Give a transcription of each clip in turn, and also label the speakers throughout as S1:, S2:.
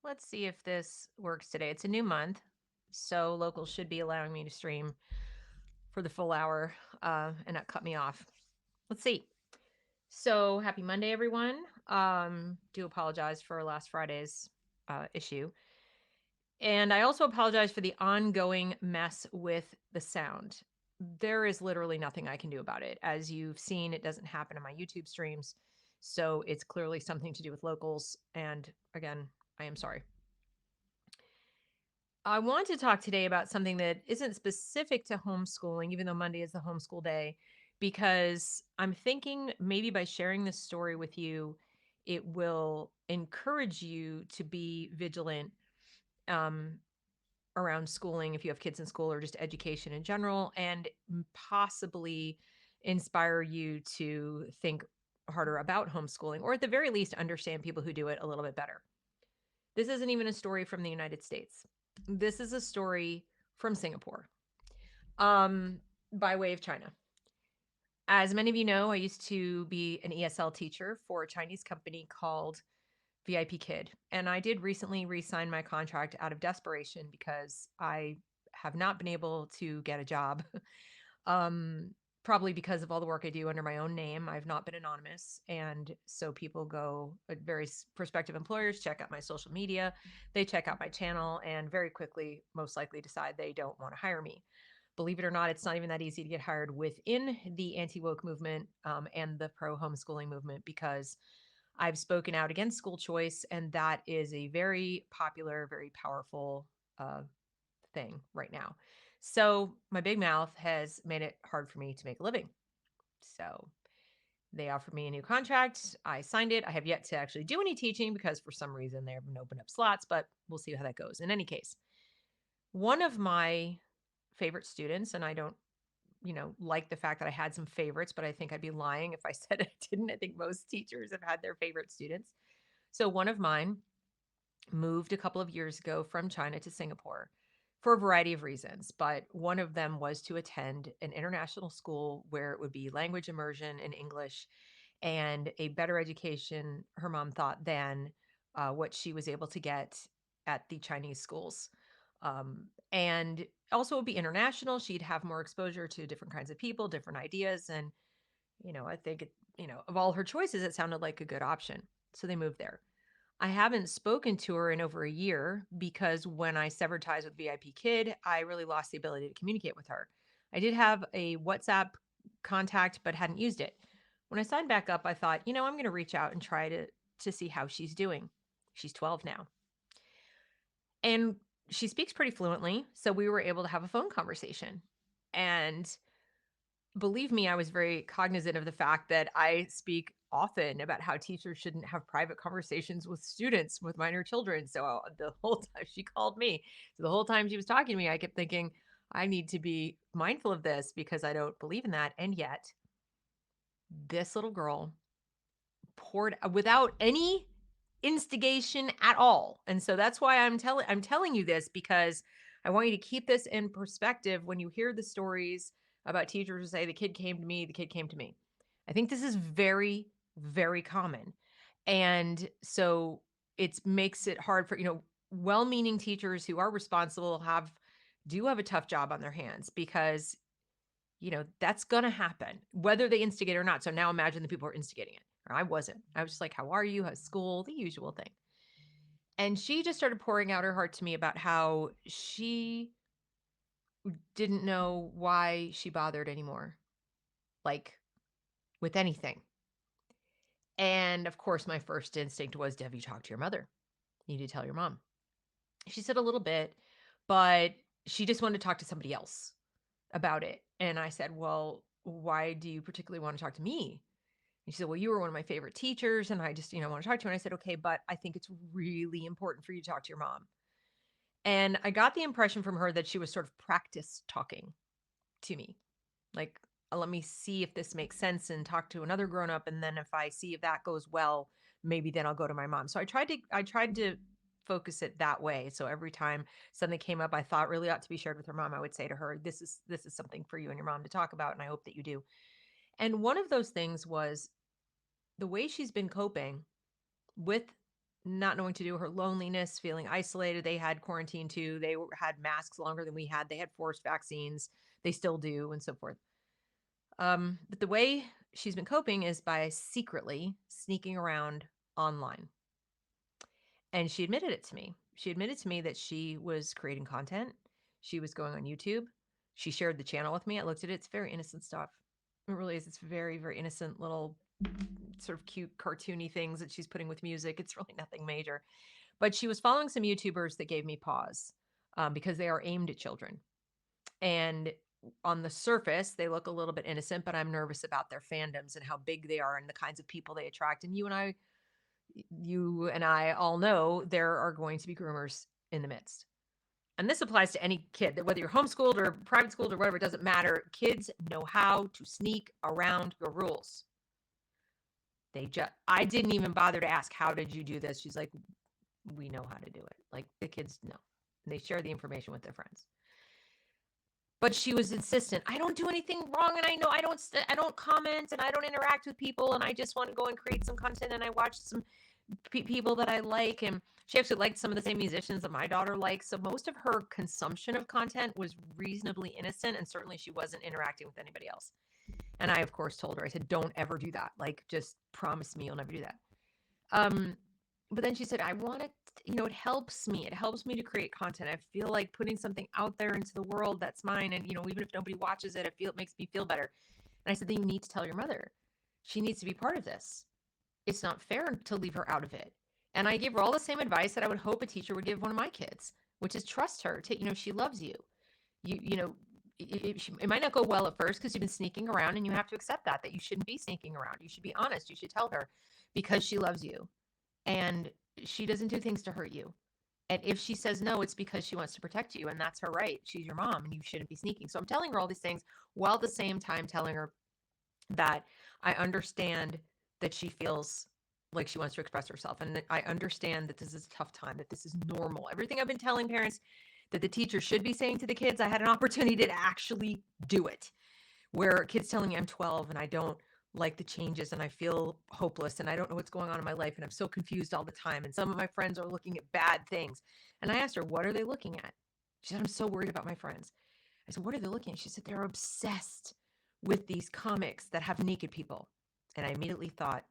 S1: Let's see if this works today. It's a new month, so local should be allowing me to stream for the full hour and not cut me off. Let's see. So happy Monday, everyone. Do apologize for last Friday's issue. And I also apologize for the ongoing mess with the sound. There is literally nothing I can do about it. As you've seen, it doesn't happen in my YouTube streams. So it's clearly something to do with locals. And again, I am sorry. I want to talk today about something that isn't specific to homeschooling, even though Monday is the homeschool day, because I'm thinking maybe by sharing this story with you, it will encourage you to be vigilant um, around schooling if you have kids in school or just education in general, and possibly inspire you to think harder about homeschooling, or at the very least, understand people who do it a little bit better. This isn't even a story from the United States. This is a story from Singapore, um, by way of China. As many of you know, I used to be an ESL teacher for a Chinese company called VIP Kid. And I did recently re sign my contract out of desperation because I have not been able to get a job. um, Probably because of all the work I do under my own name. I've not been anonymous. And so people go, various prospective employers check out my social media, they check out my channel, and very quickly, most likely decide they don't want to hire me. Believe it or not, it's not even that easy to get hired within the anti woke movement and the pro homeschooling movement because I've spoken out against school choice, and that is a very popular, very powerful uh, thing right now. So my big mouth has made it hard for me to make a living. So they offered me a new contract. I signed it. I have yet to actually do any teaching because for some reason they haven't opened up slots, but we'll see how that goes. In any case, one of my favorite students, and I don't, like the fact that I had some favorites, but I think I'd be lying if I said I didn't. I think most teachers have had their favorite students. So one of mine moved a couple of years ago from China to Singapore for a variety of reasons, but one of them was to attend an international school where it would be language immersion in English and a better education, her mom thought, than what she was able to get at the Chinese schools. And also, it would be international. She'd have more exposure to different kinds of people, different ideas. And, I think, of all her choices, it sounded like a good option. So they moved there. I haven't spoken to her in over a year because when I severed ties with VIP Kid, I really lost the ability to communicate with her. I did have a WhatsApp contact, but hadn't used it. When I signed back up, I thought, I'm going to reach out and try to see how she's doing. She's 12 now. And she speaks pretty fluently, so we were able to have a phone conversation. And believe me, I was very cognizant of the fact that I speak often about how teachers shouldn't have private conversations with students with minor children. So the whole time she called me, so the whole time she was talking to me, I kept thinking, I need to be mindful of this because I don't believe in that. And yet, this little girl poured without any instigation at all. And so that's why I'm telling you this because I want you to keep this in perspective when you hear the stories about teachers who say the kid came to me, the kid came to me. I think this is very, very common. And so it makes it hard for, well-meaning teachers who are responsible do have a tough job on their hands because that's going to happen, whether they instigate or not. So now imagine the people who are instigating it. Or I wasn't. I was just like, how are you? How's school? The usual thing. And she just started pouring out her heart to me about how she didn't know why she bothered anymore, like with anything. And of course, my first instinct was, have you talked to your mother? You need to tell your mom. She said a little bit, but she just wanted to talk to somebody else about it. And I said, well, why do you particularly want to talk to me? And she said, well, you were one of my favorite teachers, and I just, want to talk to you. And I said, okay, but I think it's really important for you to talk to your mom. And I got the impression from her that she was sort of practice talking to me. Like, let me see if this makes sense and talk to another grown up. And then if I see if that goes well, maybe then I'll go to my mom. So I tried to focus it that way. So every time something came up I thought really ought to be shared with her mom, I would say to her, this is something for you and your mom to talk about. And I hope that you do. And one of those things was the way she's been coping with not knowing to do, her loneliness, feeling isolated. They had quarantine too. Had masks longer than we had. They had forced vaccines. They still do, and so forth. But the way she's been coping is by secretly sneaking around online. And she admitted it to me. She admitted to me that she was creating content. She was going on YouTube. She shared the channel with me. I looked at it. It's very innocent stuff. It really is. It's very, very innocent little sort of cute cartoony things that she's putting with music. It's really nothing major. But she was following some YouTubers that gave me pause because they are aimed at children. And on the surface, they look a little bit innocent, but I'm nervous about their fandoms and how big they are and the kinds of people they attract. And you and I all know there are going to be groomers in the midst. And this applies to any kid, that whether you're homeschooled or private schooled or whatever, it doesn't matter. Kids know how to sneak around your rules. I didn't even bother to ask, how did you do this? She's like, we know how to do it. Like, the kids know. And they share the information with their friends. But she was insistent. I don't do anything wrong, and I know I don't comment, and I don't interact with people, and I just want to go and create some content, and I watch some people that I like. And she actually liked some of the same musicians that my daughter likes. So most of her consumption of content was reasonably innocent, and certainly she wasn't interacting with anybody else. And I, of course, told her, I said, don't ever do that. Like, just promise me you'll never do that. But then she said, I want to, it helps me. It helps me to create content. I feel like putting something out there into the world that's mine. And, even if nobody watches it, it makes me feel better. And I said, then you need to tell your mother. She needs to be part of this. It's not fair to leave her out of it. And I gave her all the same advice that I would hope a teacher would give one of my kids, which is trust her. She loves you. It might not go well at first because you've been sneaking around, and you have to accept that you shouldn't be sneaking around. You should be honest. You should tell her, because she loves you. And she doesn't do things to hurt you. And if she says no, it's because she wants to protect you, and that's her right. She's your mom, and you shouldn't be sneaking. So I'm telling her all these things while at the same time telling her that I understand that she feels like she wants to express herself. And I understand that this is a tough time, that this is normal. Everything I've been telling parents that the teacher should be saying to the kids, I had an opportunity to actually do it. Where kids telling me I'm 12 and I don't like the changes and I feel hopeless and I don't know what's going on in my life and I'm so confused all the time. And some of my friends are looking at bad things. And I asked her, what are they looking at? She said, I'm so worried about my friends. I said, what are they looking at? She said, they're obsessed with these comics that have naked people. And I immediately thought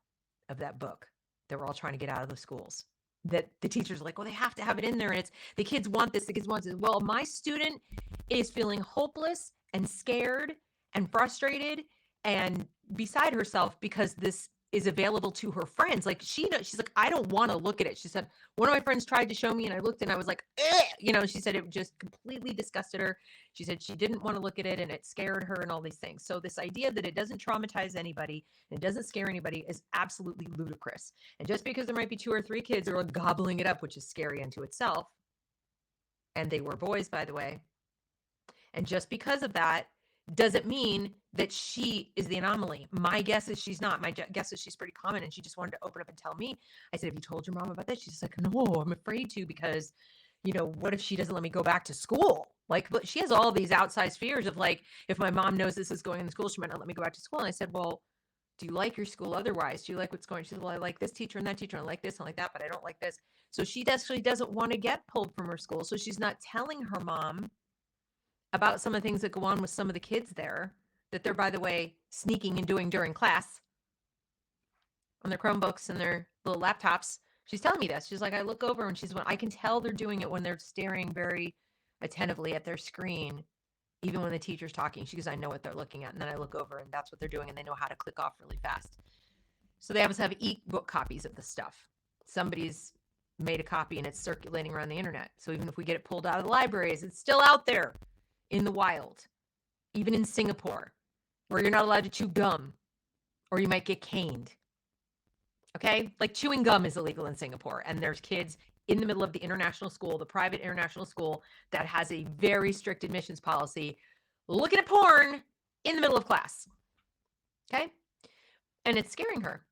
S1: of that book that we're all trying to get out of the schools. That the teachers are like, well, they have to have it in there. And it's the kids want this, the kids want this. Well, my student is feeling hopeless and scared and frustrated and beside herself because this is available to her friends. Like she's like, I don't want to look at it. She said, one of my friends tried to show me and I looked and I was like, she said it just completely disgusted her. She said she didn't want to look at it and it scared her and all these things. So this idea that it doesn't traumatize anybody and it doesn't scare anybody is absolutely ludicrous. And just because there might be 2 or 3 kids who are gobbling it up, which is scary unto itself, and they were boys, by the way, and just because of that, doesn't mean that she is the anomaly. My guess is she's not. My guess is she's pretty common and she just wanted to open up and tell me. I said, have you told your mom about that? She's like, no, I'm afraid to because, what if she doesn't let me go back to school? Like, but she has all these outsized fears of like, if my mom knows this is going in school, she might not let me go back to school. And I said, well, do you like your school otherwise? Do you like what's going on? She said, well, I like this teacher and that teacher. And I like this and I like that, but I don't like this. So she actually doesn't want to get pulled from her school. So she's not telling her mom about some of the things that go on with some of the kids there that they're, by the way, sneaking and doing during class on their Chromebooks and their little laptops. She's telling me this. She's like, I look over and I can tell they're doing it when they're staring very attentively at their screen, even when the teacher's talking. She goes, I know what they're looking at. And then I look over and that's what they're doing. And they know how to click off really fast. So they obviously have e-book copies of the stuff. Somebody's made a copy and it's circulating around the internet. So even if we get it pulled out of the libraries, it's still out there in the wild, even in Singapore, where you're not allowed to chew gum or you might get caned. Okay? Like chewing gum is illegal in Singapore. And there's kids in the middle of the international school, the private international school that has a very strict admissions policy, looking at porn in the middle of class. Okay? And it's scaring her,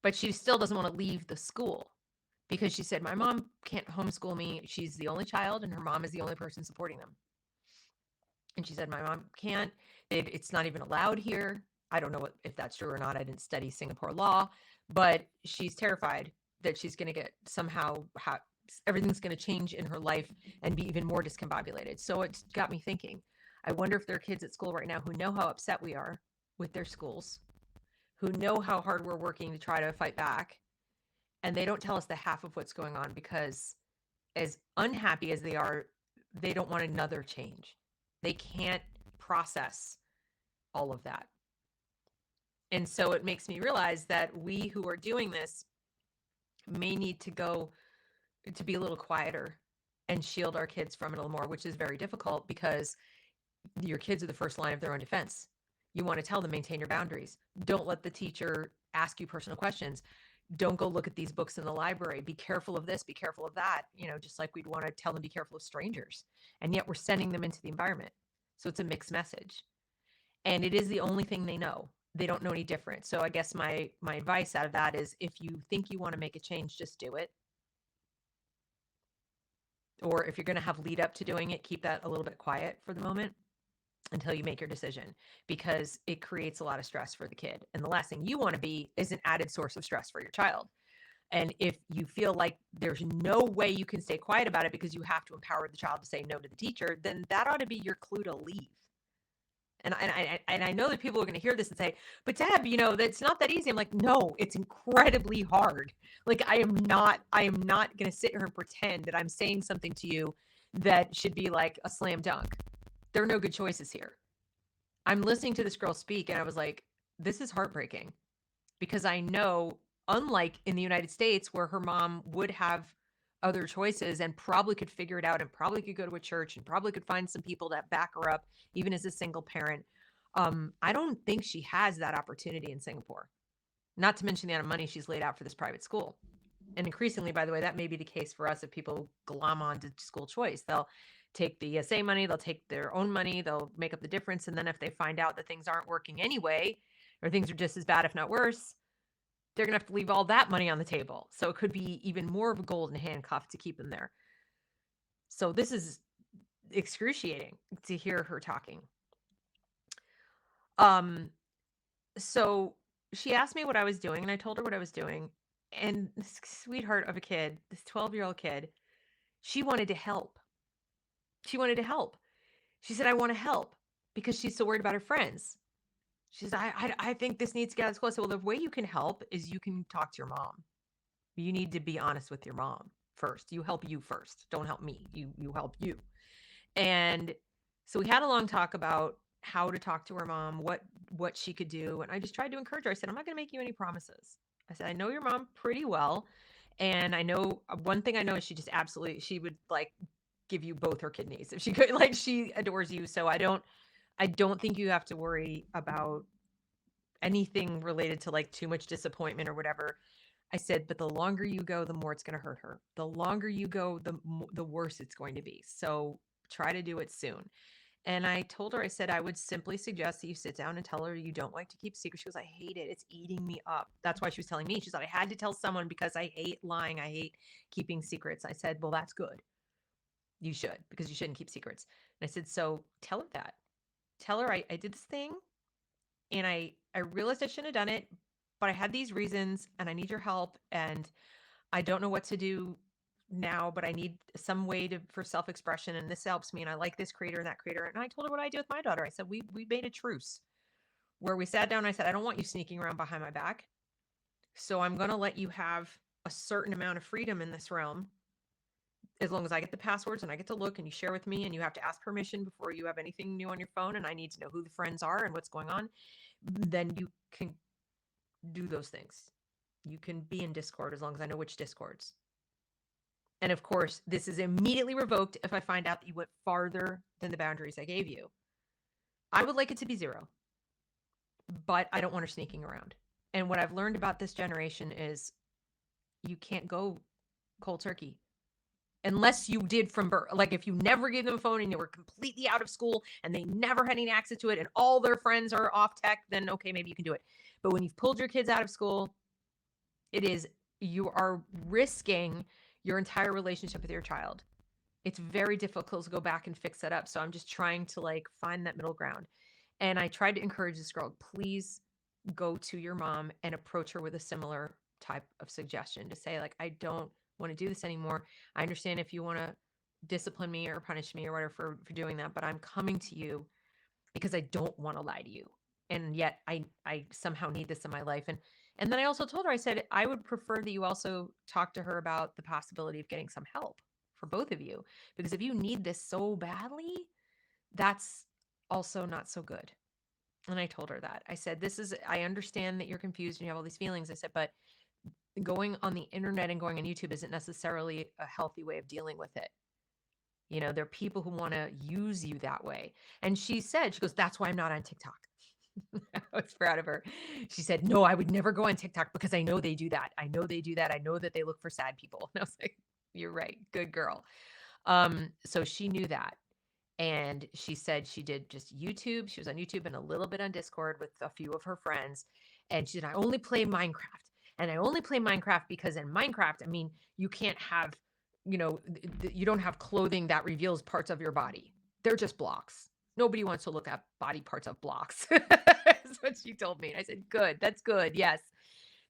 S1: but she still doesn't want to leave the school because she said, my mom can't homeschool me. She's the only child and her mom is the only person supporting them. And she said, my mom can't. It's not even allowed here. I don't know if that's true or not. I didn't study Singapore law, but she's terrified that she's going to get somehow everything's going to change in her life and be even more discombobulated. So it's got me thinking, I wonder if there are kids at school right now who know how upset we are with their schools, who know how hard we're working to try to fight back, and they don't tell us the half of what's going on because, as unhappy as they are, they don't want another change. They can't process all of that. And so it makes me realize that we who are doing this may need to go to be a little quieter and shield our kids from it a little more, which is very difficult because your kids are the first line of their own defense. You want to tell them, maintain your boundaries. Don't let the teacher ask you personal questions. Don't go look at these books in the library. Be careful of this, be careful of that. Just like we'd want to tell them, be careful of strangers. And yet we're sending them into the environment. So it's a mixed message. And it is the only thing they know. They don't know any different. So I guess my advice out of that is, if you think you want to make a change, just do it. Or if you're going to have lead up to doing it, keep that a little bit quiet for the moment until you make your decision, because it creates a lot of stress for the kid. And the last thing you want to be is an added source of stress for your child. And if you feel like there's no way you can stay quiet about it because you have to empower the child to say no to the teacher, then that ought to be your clue to leave. And I know that people are going to hear this and say, but Deb, that's not that easy. I'm like, no, it's incredibly hard. Like, I am not going to sit here and pretend that I'm saying something to you that should be like a slam dunk. There are no good choices here. I'm listening to this girl speak and I was like, this is heartbreaking, because I know, unlike in the United States where her mom would have other choices and probably could figure it out and probably could go to a church and probably could find some people that back her up, even as a single parent. I don't think she has that opportunity in Singapore, not to mention the amount of money she's laid out for this private school. And increasingly, by the way, that may be the case for us if people glom on to school choice. They'll take the ESA money, they'll take their own money, they'll make up the difference. And then if they find out that things aren't working anyway, or things are just as bad, if not worse, they're going to have to leave all that money on the table. So it could be even more of a golden handcuff to keep them there. So this is excruciating to hear her talking. So she asked me what I was doing, and I told her what I was doing. And this sweetheart of a kid, this 12-year-old kid, she wanted to help. She wanted to help. She said, I want to help, because she's so worried about her friends. She says, I think this needs to get out of school. I said, well, the way you can help is you can talk to your mom. You need to be honest with your mom first. You help you first. Don't help me. You help you. And so we had a long talk about how to talk to her mom, what she could do. And I just tried to encourage her. I said, I'm not going to make you any promises. I said, I know your mom pretty well. And I know one thing I know is she just absolutely, she would like give you both her kidneys if she could. Like, she adores you. So I don't think you have to worry about anything related to like too much disappointment or whatever. I said, but the longer you go, the more it's going to hurt her. The longer you go, the worse it's going to be. So try to do it soon. And I told her, I said, I would simply suggest that you sit down and tell her you don't like to keep secrets. She goes, I hate it. It's eating me up. That's why she was telling me. She said, I had to tell someone because I hate lying. I hate keeping secrets. I said, well, that's good. You should, because you shouldn't keep secrets. And I said, so tell her that. Tell her I did this thing and I realized I shouldn't have done it, but I had these reasons and I need your help. And I don't know what to do now, but I need some way for self-expression. And this helps me. And I like this creator and that creator. And I told her what I do with my daughter. I said, we made a truce where we sat down and I said, I don't want you sneaking around behind my back. So I'm going to let you have a certain amount of freedom in this realm, as long as I get the passwords and I get to look and you share with me, and you have to ask permission before you have anything new on your phone. And I need to know who the friends are and what's going on. Then you can do those things. You can be in Discord as long as I know which Discords. And of course, this is immediately revoked if I find out that you went farther than the boundaries I gave you. I would like it to be 0, but I don't want her sneaking around. And what I've learned about this generation is you can't go cold turkey unless you did from birth. Like, if you never gave them a phone and you were completely out of school and they never had any access to it and all their friends are off tech, then okay, maybe you can do it. But when you've pulled your kids out of school, you are risking your entire relationship with your child. It's very difficult to go back and fix that up. So I'm just trying to like find that middle ground. And I tried to encourage this girl, please go to your mom and approach her with a similar type of suggestion to say, like, I don't want to do this anymore. I understand if you want to discipline me or punish me or whatever for doing that, but I'm coming to you because I don't want to lie to you. And yet I somehow need this in my life. And then I also told her, I said, I would prefer that you also talk to her about the possibility of getting some help for both of you. Because if you need this so badly, that's also not so good. And I told her that. I said, I understand that you're confused and you have all these feelings. I said, but going on the internet and going on YouTube isn't necessarily a healthy way of dealing with it. There are people who want to use you that way. And she goes, that's why I'm not on TikTok. I was proud of her. She said, no, I would never go on TikTok because I know they do that. I know they do that. I know that they look for sad people. And I was like, you're right. Good girl. So she knew that. And she said she did just YouTube. She was on YouTube and a little bit on Discord with a few of her friends. And she said, I only play Minecraft. And I only play Minecraft because in Minecraft, I mean, you can't have, you don't have clothing that reveals parts of your body. They're just blocks. Nobody wants to look at body parts of blocks. That's what she told me. And I said, good. That's good. Yes,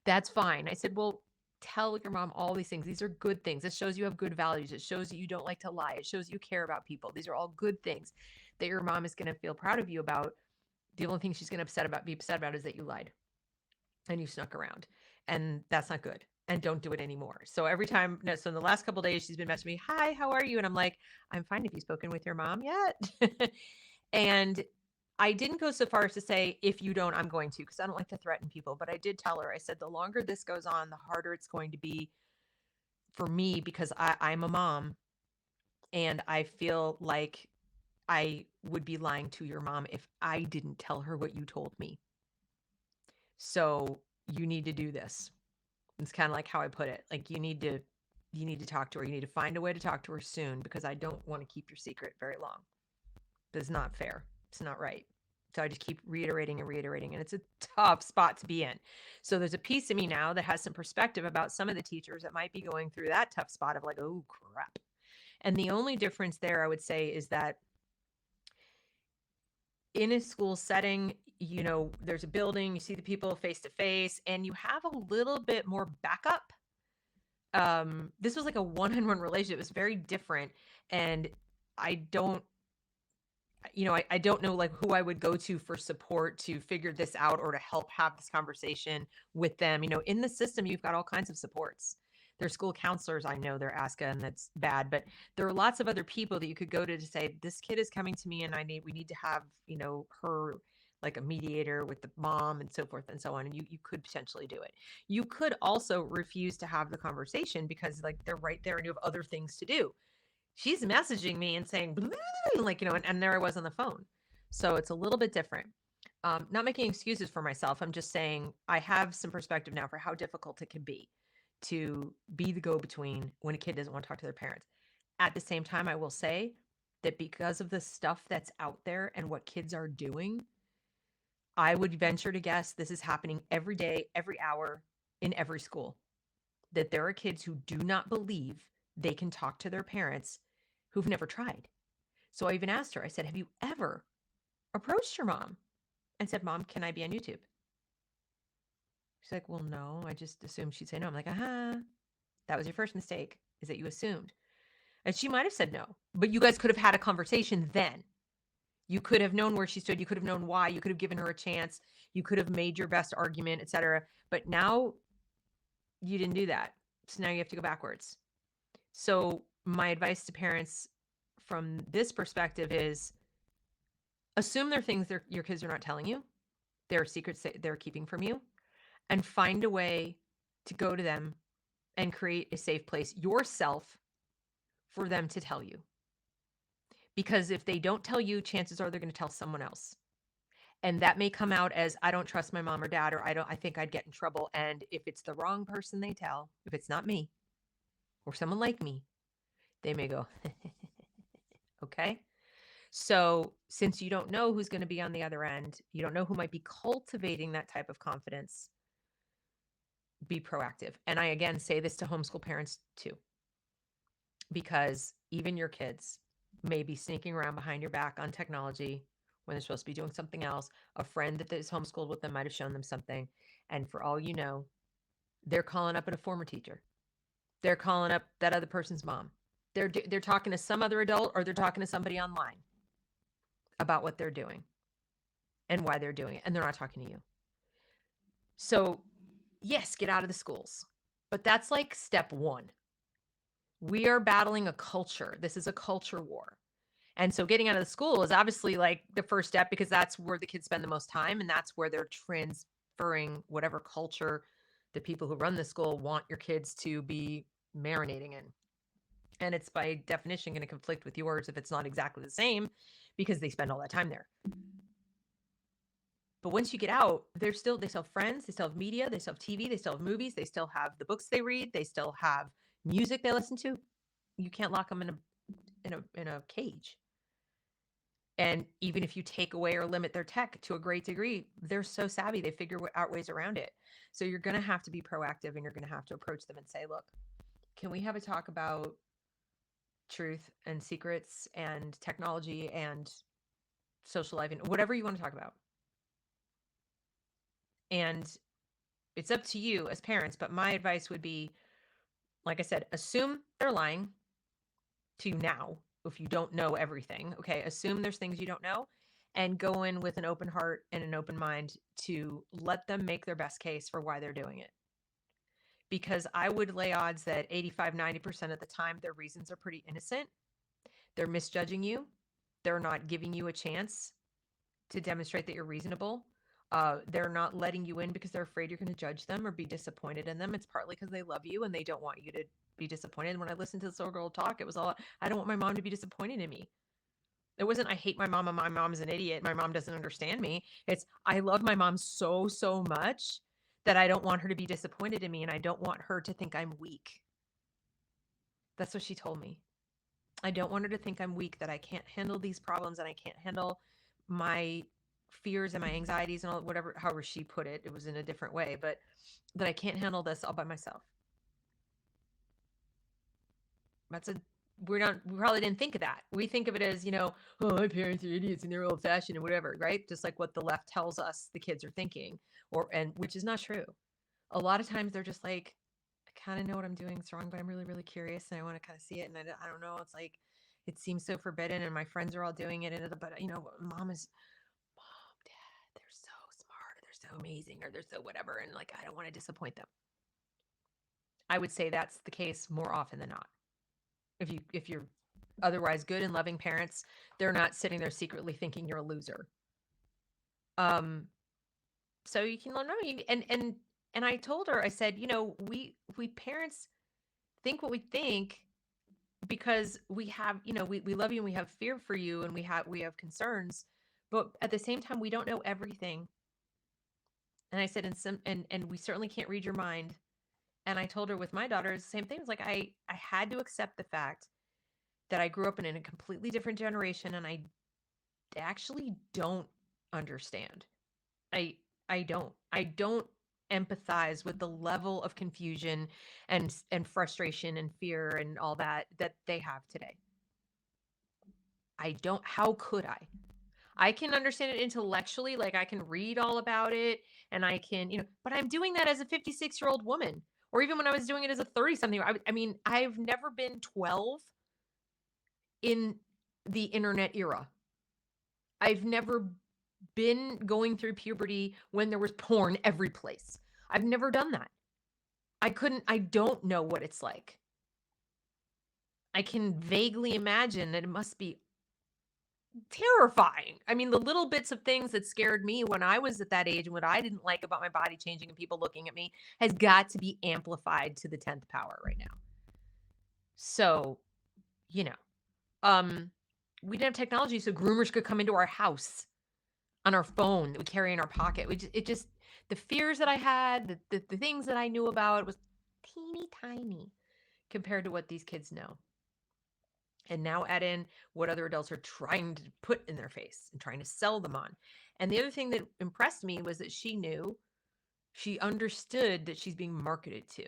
S1: that's fine. I said, well, tell your mom all these things. These are good things. It shows you have good values. It shows you don't like to lie. It shows you care about people. These are all good things that your mom is going to feel proud of you about. The only thing she's going to be upset about is that you lied and you snuck around. And that's not good. And don't do it anymore. So every time, no, so in the last couple of days, she's been messaging me, hi, how are you? And I'm like, I'm fine. Have you spoken with your mom yet? And I didn't go so far as to say, if you don't, I'm going to, because I don't like to threaten people. But I did tell her, I said, the longer this goes on, the harder it's going to be for me because I'm a mom and I feel like I would be lying to your mom if I didn't tell her what you told me. So you need to do this. It's kind of like how I put it. Like you need to talk to her. You need to find a way to talk to her soon because I don't want to keep your secret very long. It's not fair. It's not right. So I just keep reiterating and reiterating, and it's a tough spot to be in. So there's a piece of me now that has some perspective about some of the teachers that might be going through that tough spot of like, oh crap. And the only difference there, I would say, is that in a school setting, there's a building, you see the people face to face, and you have a little bit more backup. This was like a one-on-one relationship. It was very different. And I don't I don't know like who I would go to for support to figure this out or to help have this conversation with them. In the system, you've got all kinds of supports. There's school counselors. I know they're ASCA and that's bad, but there are lots of other people that you could go to say, this kid is coming to me and we need to have, her like a mediator with the mom and so forth and so on. And you could potentially do it. You could also refuse to have the conversation because like they're right there and you have other things to do. She's messaging me and saying, like, and there I was on the phone. So it's a little bit different. Not making excuses for myself. I'm just saying I have some perspective now for how difficult it can be to be the go-between when a kid doesn't want to talk to their parents. At the same time, I will say that because of the stuff that's out there and what kids are doing, I would venture to guess this is happening every day, every hour, in every school. That there are kids who do not believe they can talk to their parents who've never tried. So I even asked her, I said, have you ever approached your mom and said, Mom, can I be on YouTube? She's like, well, no, I just assumed she'd say no. I'm like, that was your first mistake, is that you assumed. And she might have said no, but you guys could have had a conversation then. You could have known where she stood. You could have known why. You could have given her a chance. You could have made your best argument, etc. But now you didn't do that. So now you have to go backwards. So my advice to parents from this perspective is assume there are things your kids are not telling you. There are secrets that they're keeping from you, and find a way to go to them and create a safe place yourself for them to tell you. Because if they don't tell you, chances are they're going to tell someone else. And that may come out as, I don't trust my mom or dad, or I think I'd get in trouble. And if it's the wrong person they tell, if it's not me or someone like me, they may go, okay. So since you don't know who's going to be on the other end, you don't know who might be cultivating that type of confidence, be proactive. And I, again, say this to homeschool parents too, because even your kids may be sneaking around behind your back on technology when they're supposed to be doing something else. A friend that is homeschooled with them might have shown them something. And for all you know, They're calling up a former teacher. They're calling up that other person's mom. They're talking to some other adult, or they're talking to somebody online about what they're doing and why they're doing it, and they're not talking to you. So, yes, get out of the schools. But that's like step 1. We are battling a culture. This is a culture war. And so getting out of the school is obviously like the first step, because that's where the kids spend the most time, and that's where they're transferring whatever culture the people who run the school want your kids to be marinating in. And it's by definition going to conflict with yours if it's not exactly the same, because they spend all that time there. But once you get out, they still have friends, they still have media, they still have TV, they still have movies, they still have the books they read, they still have music they listen to. You can't lock them in a cage. And even if you take away or limit their tech to a great degree, they're so savvy, they figure out ways around it. So you're going to have to be proactive, and you're going to have to approach them and say, look, can we have a talk about truth and secrets and technology and social life and whatever you want to talk about? And it's up to you as parents, but my advice would be, like I said, assume they're lying to you now. If you don't know everything, okay, assume there's things you don't know, and go in with an open heart and an open mind to let them make their best case for why they're doing it. Because I would lay odds that 85-90% of the time their reasons are pretty innocent. They're misjudging you. They're not giving you a chance to demonstrate that you're reasonable. They're not letting you in because they're afraid you're going to judge them or be disappointed in them. It's partly because they love you and they don't want you to be disappointed. When I listened to this little girl talk, it was all, I don't want my mom to be disappointed in me. It wasn't, I hate my mom and my mom's an idiot, my mom doesn't understand me. It's, I love my mom so, so much that I don't want her to be disappointed in me, and I don't want her to think I'm weak. That's what she told me. I don't want her to think I'm weak, that I can't handle these problems, and I can't handle my fears and my anxieties and all, whatever, however she put it. It was in a different way, but that I can't handle this all by myself. That's a, we probably didn't think of that. We think of it as, oh, my parents are idiots and they're old fashioned and whatever, right? Just like what the left tells us the kids are thinking, and which is not true. A lot of times they're just like, I kind of know what I'm doing is wrong, but I'm really, really curious and I want to kind of see it. And I don't know. It's like, it seems so forbidden and my friends are all doing it. But mom, dad, they're so smart, or they're so amazing, or they're so whatever. And like, I don't want to disappoint them. I would say that's the case more often than not. If you're otherwise good and loving parents, they're not sitting there secretly thinking you're a loser. So you can learn, and I told her, I said, we parents think what we think because we have, we love you and we have fear for you and we have concerns, but at the same time we don't know everything. And I said, and we certainly can't read your mind. And I told her with my daughter, it's the same thing. It's like I had to accept the fact that I grew up in a completely different generation, and I actually don't understand. I I don't empathize with the level of confusion and frustration and fear and all that they have today. I don't, how could I? I can understand it intellectually, like I can read all about it and I can, but I'm doing that as a 56-year-old woman, or even when I was doing it as a 30 something. I mean, I've never been 12 in the internet era. I've never been going through puberty when there was porn every place. I've never done that. I don't know what it's like. I can vaguely imagine that it must be terrifying. I mean, the little bits of things that scared me when I was at that age and what I didn't like about my body changing and people looking at me has got to be amplified to the 10th power right now. So, you know, we didn't have technology, so groomers could come into our house on our phone that we carry in our pocket. It just, the fears that I had, the things that I knew about was teeny tiny compared to what these kids know. And now add in what other adults are trying to put in their face and trying to sell them on. And the other thing that impressed me was that she understood that she's being marketed to.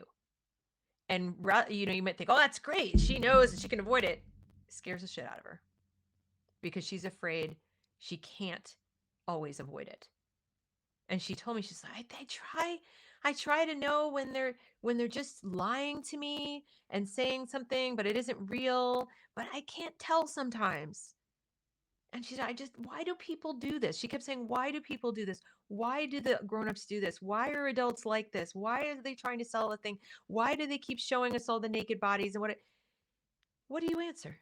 S1: And you might think, oh, that's great, she knows that she can avoid it. It scares the shit out of her because she's afraid she can't always avoid it. And she told me, she's like, I try. I try to know when they're just lying to me and saying something, but it isn't real, but I can't tell sometimes. And she said, why do people do this? She kept saying, why do people do this? Why do the grown-ups do this? Why are adults like this? Why are they trying to sell a thing? Why do they keep showing us all the naked bodies? And what do you answer?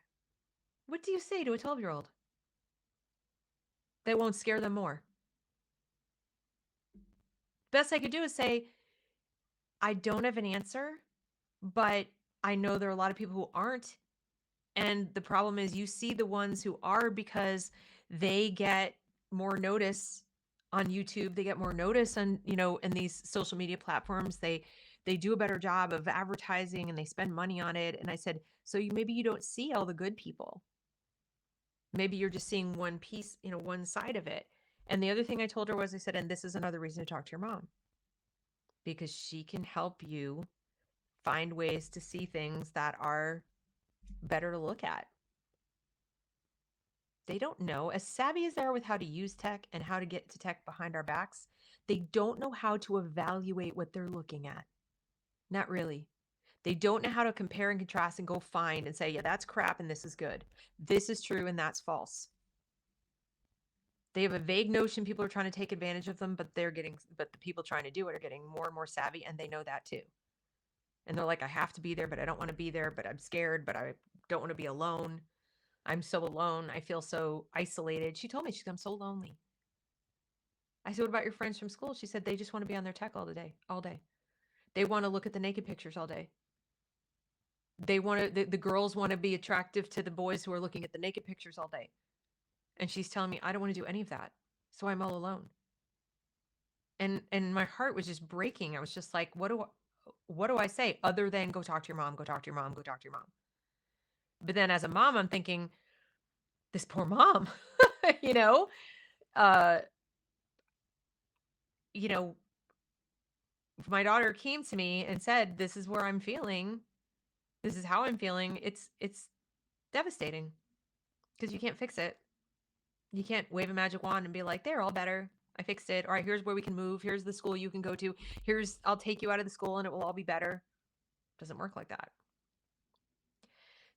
S1: What do you say to a 12-year-old that won't scare them more? Best I could do is say, I don't have an answer, but I know there are a lot of people who aren't. And the problem is you see the ones who are because they get more notice on YouTube. They get more notice on, in these social media platforms. They do a better job of advertising and they spend money on it. And I said, so maybe you don't see all the good people. Maybe you're just seeing one piece, one side of it. And the other thing I told her was, I said, and this is another reason to talk to your mom, because she can help you find ways to see things that are better to look at. They don't know, as savvy as they are with how to use tech and how to get to tech behind our backs, they don't know how to evaluate what they're looking at. Not really. They don't know how to compare and contrast and go find and say, yeah, that's crap and this is good. This is true and that's false. They have a vague notion people are trying to take advantage of them, but the people trying to do it are getting more and more savvy, and they know that too. And they're like, I have to be there, but I don't want to be there, but I'm scared, but I don't want to be alone. I'm so alone. I feel so isolated. She told me, I'm so lonely. I said, what about your friends from school? She said, they just want to be on their tech all day. They want to look at the naked pictures all day. The girls want to be attractive to the boys who are looking at the naked pictures all day. And she's telling me, I don't want to do any of that. So I'm all alone. And my heart was just breaking. I was just like, what do I say other than go talk to your mom, go talk to your mom, go talk to your mom. But then as a mom, I'm thinking, this poor mom, you know, uh, you know, if my daughter came to me and said, this is where I'm feeling, this is how I'm feeling, it's devastating because you can't fix it. You can't wave a magic wand and be like, they're all better. I fixed it. All right, here's where we can move. Here's the school you can go to. I'll take you out of the school and it will all be better. It doesn't work like that.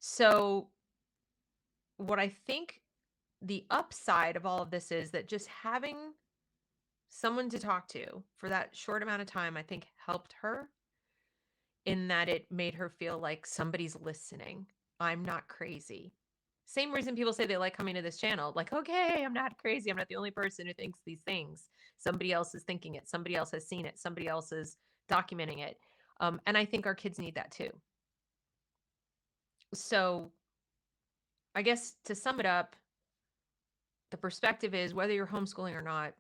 S1: So what I think the upside of all of this is that just having someone to talk to for that short amount of time, I think helped her in that it made her feel like somebody's listening. I'm not crazy. Same reason people say they like coming to this channel. Like, okay, I'm not crazy. I'm not the only person who thinks these things. Somebody else is thinking it. Somebody else has seen it. Somebody else is documenting it. And I think our kids need that too. So I guess to sum it up, the perspective is whether you're homeschooling or not,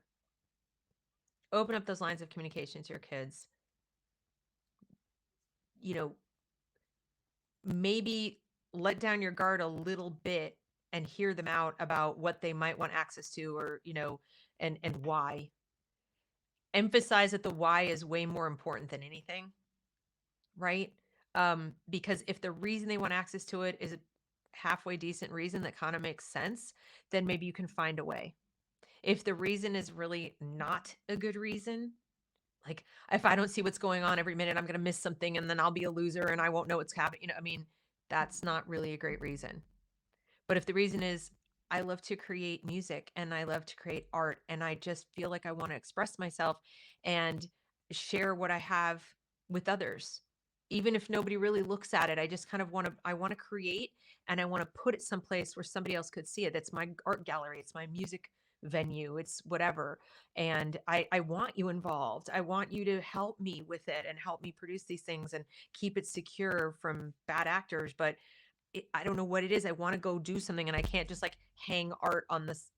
S1: open up those lines of communication to your kids. Maybe let down your guard a little bit and hear them out about what they might want access to, or and why. Emphasize that the why is way more important than anything, right? Because if the reason they want access to it is a halfway decent reason that kind of makes sense, then maybe you can find a way. If the reason is really not a good reason, like if I don't see what's going on every minute, I'm going to miss something and then I'll be a loser and I won't know what's happening. That's not really a great reason. But if the reason is I love to create music and I love to create art and I just feel like I want to express myself and share what I have with others, even if nobody really looks at it, I just kind of I want to create and I want to put it someplace where somebody else could see it. It's my art gallery. It's my music venue. It's whatever. And I want you involved. I want you to help me with it and help me produce these things and keep it secure from bad actors. But I don't know what it is. I want to go do something and I can't just like hang art on this,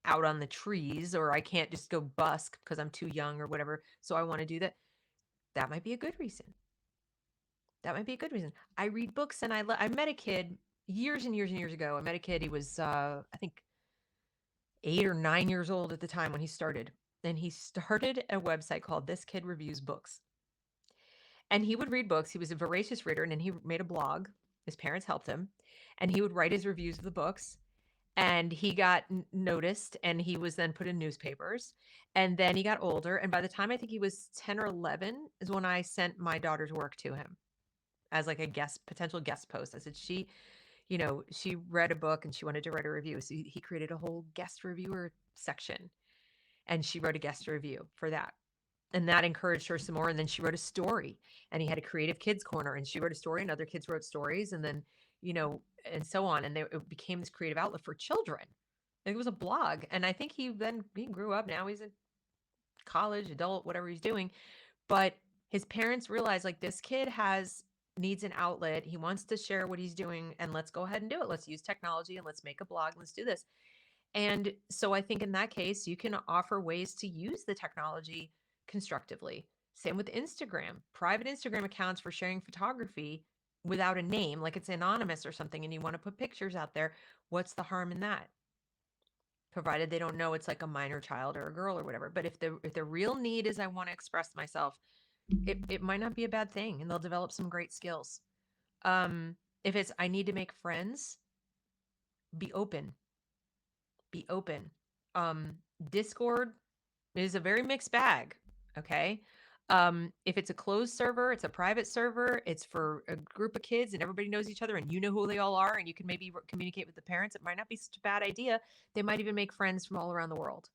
S1: out on the trees, or I can't just go busk because I'm too young or whatever. So I want to do that. That might be a good reason. That might be a good reason. I read books and I met a kid years and years and years ago. I met a kid. He was, I think 8 or 9 years old at the time when he started. And he started a website called This Kid Reviews Books. And he would read books. He was a voracious reader, and then he made a blog. His parents helped him, and he would write his reviews of the books. and he got noticed, and he was then put in newspapers, and then he got older, and by the time I think he was 10 or 11 is when I sent my daughter's work to him as like a potential guest post. I said she read a book and she wanted to write a review, so he created a whole guest reviewer section, and she wrote a guest review for that, and that encouraged her some more. And then she wrote a story, and he had a creative kids corner, and she wrote a story, and other kids wrote stories, and then and so on, and it became this creative outlet for children. It was a blog, and I think he grew up. Now he's a college adult, whatever he's doing. But his parents realized, like, this kid has needs an outlet. He wants to share what he's doing, and let's go ahead and do it. Let's use technology, and let's make a blog. Let's do this. And so I think in that case, you can offer ways to use the technology constructively. Same with Instagram, private Instagram accounts for sharing photography without a name, like it's anonymous or something, and you want to put pictures out there. What's the harm in that? Provided they don't know it's like a minor child or a girl or whatever. But if the real need is I want to express myself, it might not be a bad thing, and they'll develop some great skills. If it's I need to make friends, be open. Be open. Discord is a very mixed bag. Okay. If it's a closed server, it's a private server, it's for a group of kids and everybody knows each other and you know who they all are and you can maybe communicate with the parents, it might not be such a bad idea. They might even make friends from all around the world.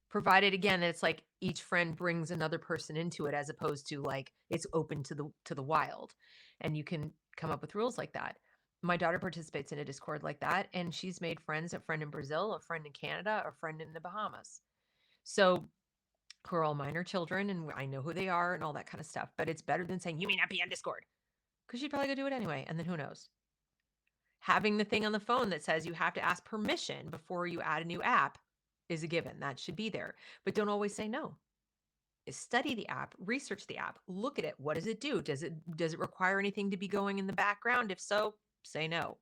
S1: Provided again that it's like each friend brings another person into it, as opposed to like it's open to the wild, and you can come up with rules like that. My daughter participates in a Discord like that, and she's made friends, a friend in Brazil, a friend in Canada, a friend in the Bahamas. So who are all minor children, and I know who they are and all that kind of stuff. But it's better than saying you may not be on Discord, because you'd probably go do it anyway, and then who knows. Having the thing on the phone that says you have to ask permission before you add a new app is a given. That should be there. But don't always say no. Study the app, research the app, look at it. What does it do? Does it require anything to be going in the background? If so, say no.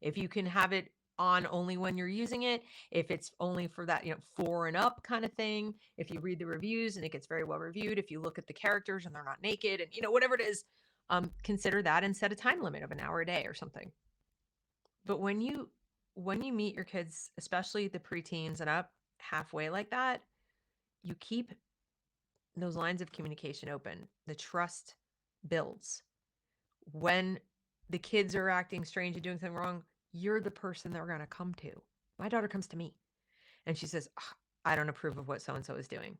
S1: If you can have it on only when you're using it, if it's only for that, 4 and up kind of thing, if you read the reviews and it gets very well reviewed, if you look at the characters and they're not naked, and whatever it is, consider that and set a time limit of an hour a day or something. But when you meet your kids, especially the preteens and up, halfway like that, you keep those lines of communication open. The trust builds. When the kids are acting strange and doing something wrong, you're the person they're going to come to. My daughter comes to me and she says, I don't approve of what so and so is doing.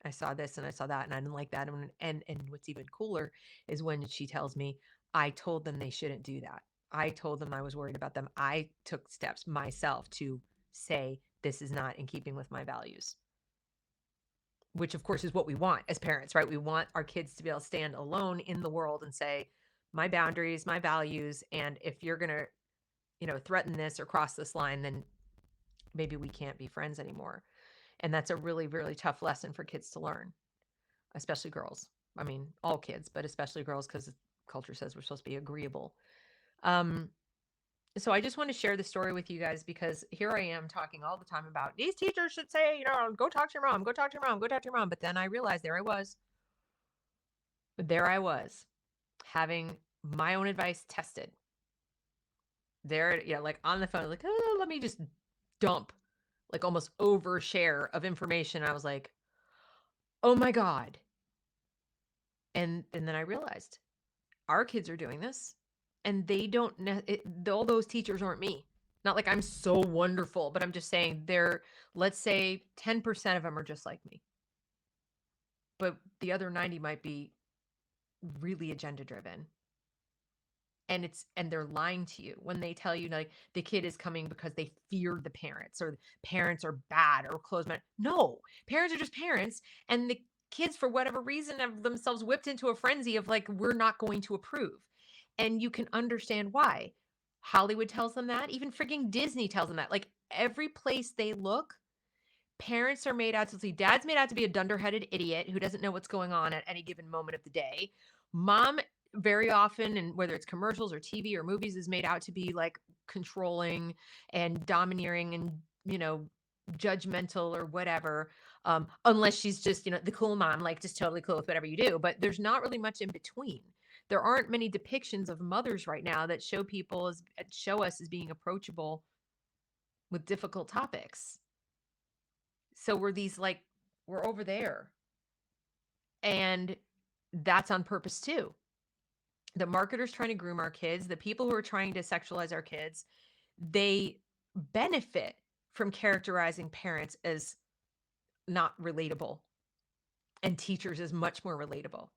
S1: I saw this and I saw that and I didn't like that. And what's even cooler is when she tells me, I told them they shouldn't do that. I told them I was worried about them. I took steps myself to say this is not in keeping with my values, which of course is what we want as parents, right? We want our kids to be able to stand alone in the world and say, my boundaries, my values, and if you're going to, threaten this or cross this line, then maybe we can't be friends anymore. And that's a really, really tough lesson for kids to learn, especially girls. I mean, all kids, but especially girls, because culture says we're supposed to be agreeable. So I just want to share the story with you guys, because here I am talking all the time about these teachers should say, go talk to your mom, go talk to your mom, go talk to your mom. But then I realized there I was having my own advice tested. There, like on the phone, like, oh, let me just dump, like almost overshare of information. I was like, oh my God. And then I realized our kids are doing this, and they don't, all those teachers aren't me. Not like I'm so wonderful, but I'm just saying let's say 10% of them are just like me. But the other 90 might be really agenda driven. And they're lying to you when they tell you like the kid is coming because they feared the parents, or parents are bad or closed-minded. No, parents are just parents, and the kids, for whatever reason, have themselves whipped into a frenzy of like, we're not going to approve. And you can understand why. Hollywood tells them that. Even freaking Disney tells them that. Like, every place they look, parents are made out to see. Dad's made out to be a dunderheaded idiot who doesn't know what's going on at any given moment of the day. Mom, very often, and whether it's commercials or TV or movies, is made out to be like controlling and domineering and, judgmental or whatever. Unless she's just, the cool mom, like just totally cool with whatever you do. But there's not really much in between. There aren't many depictions of mothers right now that show us as being approachable with difficult topics. So we're over there. And that's on purpose too. The marketers trying to groom our kids, the people who are trying to sexualize our kids, they benefit from characterizing parents as not relatable and teachers as much more relatable.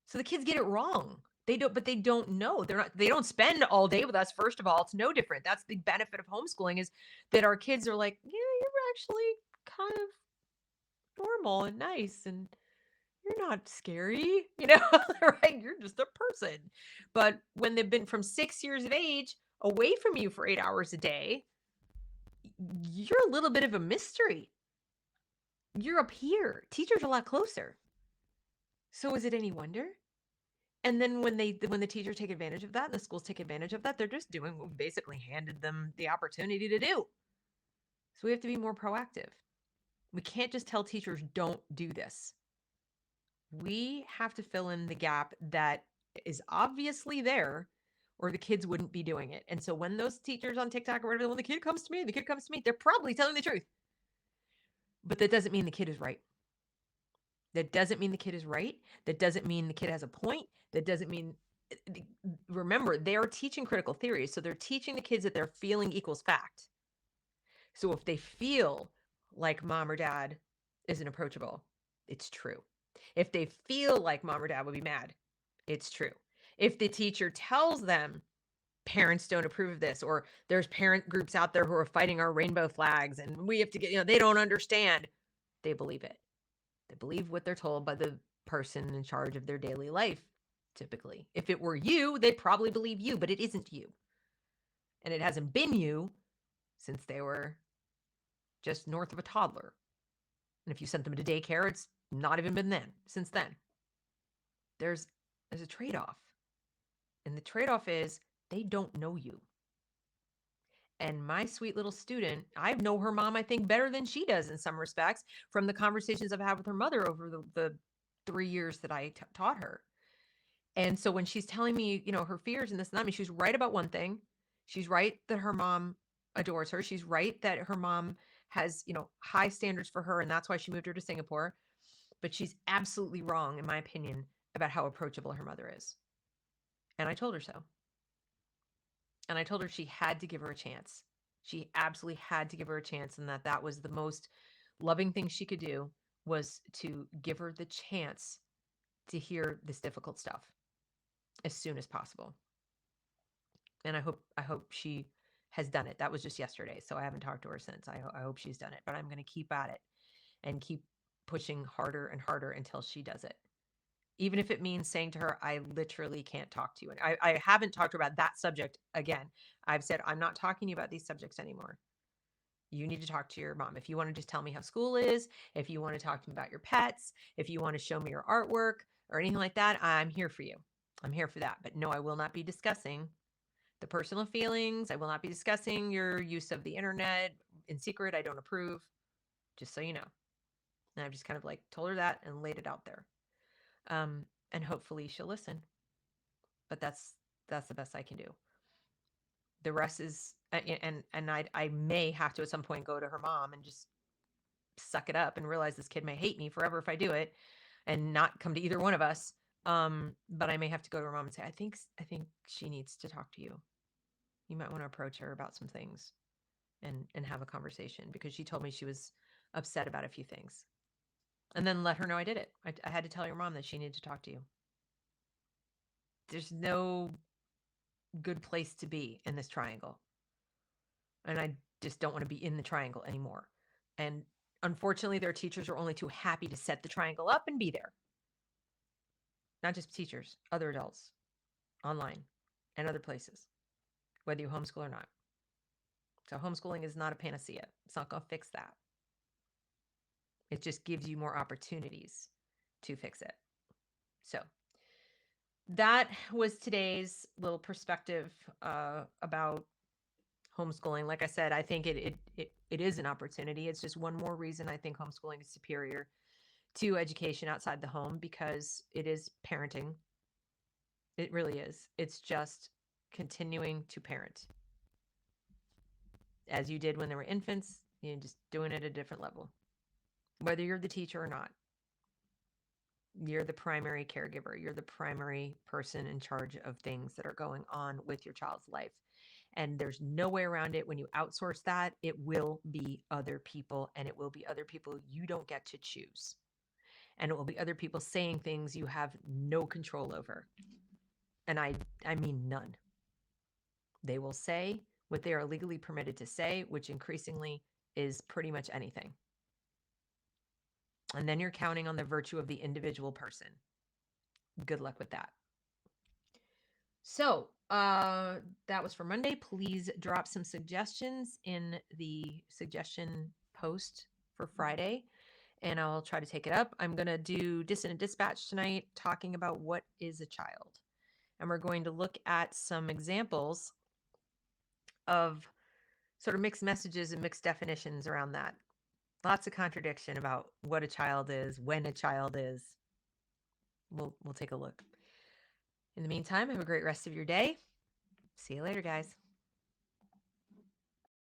S1: So the kids get it wrong. But they don't know. They don't spend all day with us. First of all, it's no different. That's the benefit of homeschooling, is that our kids are like, yeah, you're actually kind of normal and nice, and you're not scary, right? You're just a person. But when they've been from 6 years of age away from you for 8 hours a day, you're a little bit of a mystery. You're up here. Teachers are a lot closer. So is it any wonder? And then when the teachers take advantage of that and the schools take advantage of that, they're just doing what we basically handed them the opportunity to do. So we have to be more proactive. We can't just tell teachers, don't do this. We have to fill in the gap that is obviously there, or the kids wouldn't be doing it. And so when those teachers on TikTok or whatever, when the kid comes to me, they're probably telling the truth. But that doesn't mean the kid is right. That doesn't mean the kid is right. That doesn't mean the kid has a point. That doesn't mean, remember, they're teaching critical theory. So they're teaching the kids that their feeling equals fact. So if they feel like mom or dad isn't approachable, it's true. If they feel like mom or dad would be mad, it's true. If the teacher tells them parents don't approve of this, or there's parent groups out there who are fighting our rainbow flags and we have to get, they don't understand, they believe it. They believe what they're told by the person in charge of their daily life, typically. If it were you, they'd probably believe you, but it isn't you. And it hasn't been you since they were just north of a toddler. And if you sent them to daycare, it's not even been since then. There's a trade-off. And the trade-off is they don't know you. And my sweet little student, I know her mom, I think, better than she does in some respects, from the conversations I've had with her mother over the 3 years that I taught her. And so when she's telling me, her fears and this and that, I mean, she's right about one thing. She's right that her mom adores her. She's right that her mom has, high standards for her, and that's why she moved her to Singapore. But she's absolutely wrong, in my opinion, about how approachable her mother is. And I told her so. And I told her she had to give her a chance. She absolutely had to give her a chance, and that was the most loving thing she could do, was to give her the chance to hear this difficult stuff as soon as possible. And I hope she has done it. That was just yesterday, so I haven't talked to her since. I hope she's done it, but I'm going to keep at it and keep pushing harder and harder until she does it. Even if it means saying to her, I literally can't talk to you. And I haven't talked to her about that subject again. I've said, I'm not talking to you about these subjects anymore. You need to talk to your mom. If you want to just tell me how school is, if you want to talk to me about your pets, if you want to show me your artwork or anything like that, I'm here for you. I'm here for that. But no, I will not be discussing the personal feelings. I will not be discussing your use of the internet in secret. I don't approve, just so you know. And I've just kind of told her that and laid it out there. And hopefully she'll listen. But that's the best I can do. The rest is, and I may have to at some point go to her mom and just suck it up and realize this kid may hate me forever if I do it, and not come to either one of us. But I may have to go to her mom and say, I think she needs to talk to you. You might want to approach her about some things and have a conversation, because she told me she was upset about a few things. And then let her know I did it. I had to tell your mom that she needed to talk to you. There's no good place to be in this triangle. And I just don't want to be in the triangle anymore. And unfortunately, their teachers are only too happy to set the triangle up and be there. Not just teachers, other adults, online, and other places, whether you homeschool or not. So homeschooling is not a panacea. It's not going to fix that. It just gives you more opportunities to fix it. So that was today's little perspective about homeschooling. Like I said, I think it is an opportunity. It's just one more reason I think homeschooling is superior to education outside the home, because it is parenting. It really is. It's just continuing to parent. as you did when they were infants, you're just doing it at a different level. Whether you're the teacher or not, you're the primary caregiver. You're the primary person in charge of things that are going on with your child's life. And there's no way around it. When you outsource that, it will be other people, and it will be other people you don't get to choose. And it will be other people saying things you have no control over. And I mean none. They will say what they are legally permitted to say, which increasingly is pretty much anything. And then you're counting on the virtue of the individual person. Good luck with that. So that was for Monday. Please drop some suggestions in the suggestion post for Friday, and I'll try to take it up. I'm going to do Dissonant Dispatch tonight, talking about what is a child. And we're going to look at some examples of sort of mixed messages and mixed definitions around that. Lots of contradiction about what a child is, when a child is. We'll take a look. In the meantime, have a great rest of your day. See you later, guys.